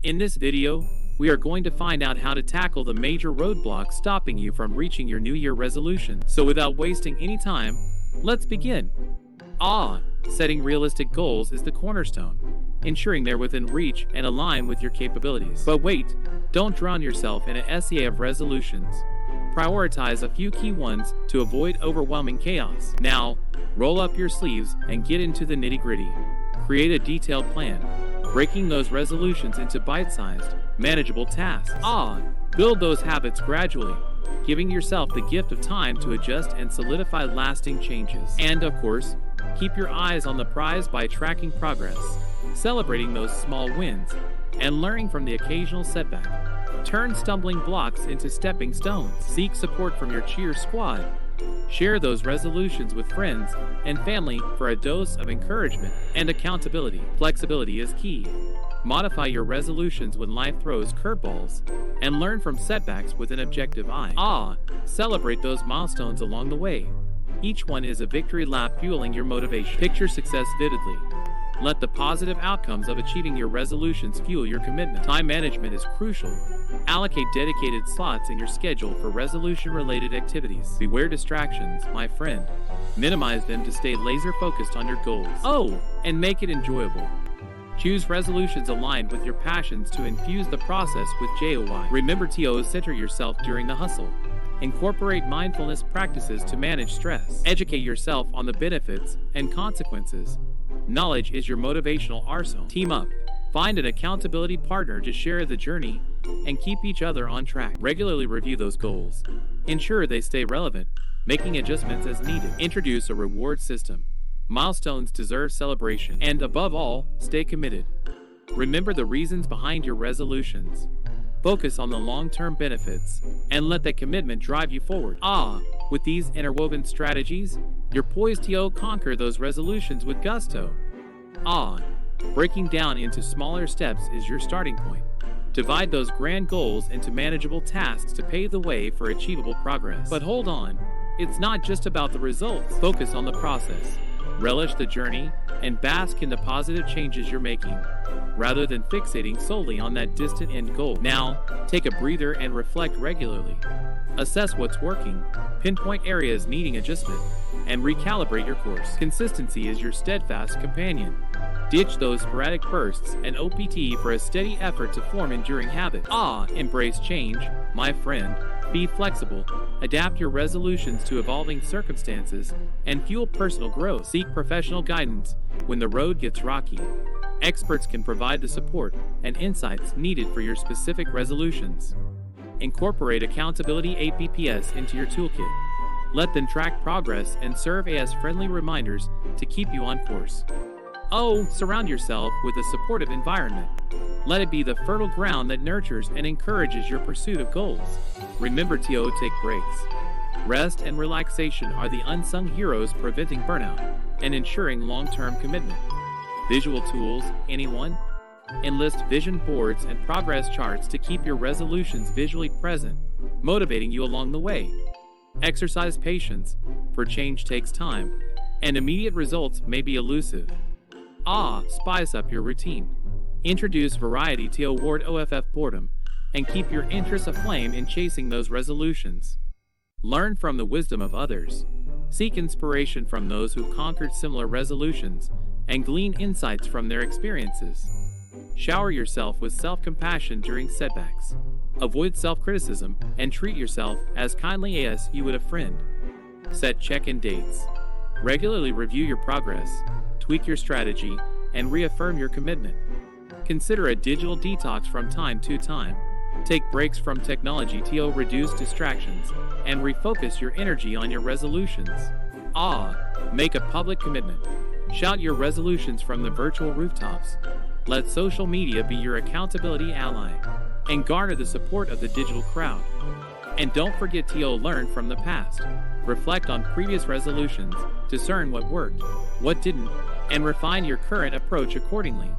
In this video, we are going to find out how to tackle the major roadblocks stopping you from reaching your New Year resolution. So without wasting any time, let's begin. Setting realistic goals is the cornerstone, ensuring they're within reach and align with your capabilities. But wait, don't drown yourself in an sea of resolutions. Prioritize a few key ones to avoid overwhelming chaos. Now, roll up your sleeves and get into the nitty-gritty. Create a detailed plan, breaking those resolutions into bite-sized, manageable tasks. Build those habits gradually, giving yourself the gift of time to adjust and solidify lasting changes. And of course, keep your eyes on the prize by tracking progress, celebrating those small wins, and learning from the occasional setback. Turn stumbling blocks into stepping stones. Seek support from your cheer squad. Share those resolutions with friends and family for a dose of encouragement and accountability. Flexibility is key. Modify your resolutions when life throws curveballs, and learn from setbacks with an objective eye. Celebrate those milestones along the way. Each one is a victory lap fueling your motivation. Picture success vividly. Let the positive outcomes of achieving your resolutions fuel your commitment. Time management is crucial. Allocate dedicated slots in your schedule for resolution-related activities. Beware distractions, my friend. Minimize them to stay laser-focused on your goals. And make it enjoyable. Choose resolutions aligned with your passions to infuse the process with joy. Remember to center yourself during the hustle. Incorporate mindfulness practices to manage stress. Educate yourself on the benefits and consequences. Knowledge is your motivational arsenal. Team up. Find an accountability partner to share the journey and keep each other on track. Regularly review those goals. Ensure they stay relevant, making adjustments as needed. Introduce a reward system. Milestones deserve celebration. And above all, stay committed. Remember the reasons behind your resolutions. Focus on the long-term benefits, and let that commitment drive you forward. With these interwoven strategies, you're poised to conquer those resolutions with gusto. Breaking down into smaller steps is your starting point. Divide those grand goals into manageable tasks to pave the way for achievable progress. But hold on, it's not just about the results. Focus on the process. Relish the journey and bask in the positive changes you're making, rather than fixating solely on that distant end goal. Now, take a breather and reflect regularly. Assess what's working, pinpoint areas needing adjustment, and recalibrate your course. Consistency is your steadfast companion. Ditch those sporadic bursts and OPT for a steady effort to form enduring habits. Embrace change, my friend. Be flexible, adapt your resolutions to evolving circumstances, and fuel personal growth. Seek professional guidance when the road gets rocky. Experts can provide the support and insights needed for your specific resolutions. Incorporate accountability apps into your toolkit. Let them track progress and serve as friendly reminders to keep you on course. Surround yourself with a supportive environment. Let it be the fertile ground that nurtures and encourages your pursuit of goals. Remember to take breaks. Rest and relaxation are the unsung heroes preventing burnout and ensuring long-term commitment. Visual tools, anyone? Enlist vision boards and progress charts to keep your resolutions visually present, motivating you along the way. Exercise patience, for change takes time, and immediate results may be elusive. Spice up your routine. Introduce variety to award OFF boredom, and keep your interests aflame in chasing those resolutions. Learn from the wisdom of others. Seek inspiration from those who've conquered similar resolutions, and glean insights from their experiences. Shower yourself with self-compassion during setbacks. Avoid self-criticism, and treat yourself as kindly as you would a friend. Set check-in dates. Regularly review your progress, tweak your strategy, and reaffirm your commitment. Consider a digital detox from time to time. Take breaks from technology to reduce distractions and refocus your energy on your resolutions. Make a public commitment. Shout your resolutions from the virtual rooftops. Let social media be your accountability ally, and garner the support of the digital crowd. And don't forget to learn from the past. Reflect on previous resolutions, discern what worked, what didn't, and refine your current approach accordingly.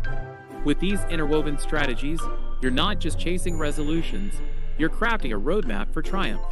With these interwoven strategies, you're not just chasing resolutions, you're crafting a roadmap for triumph.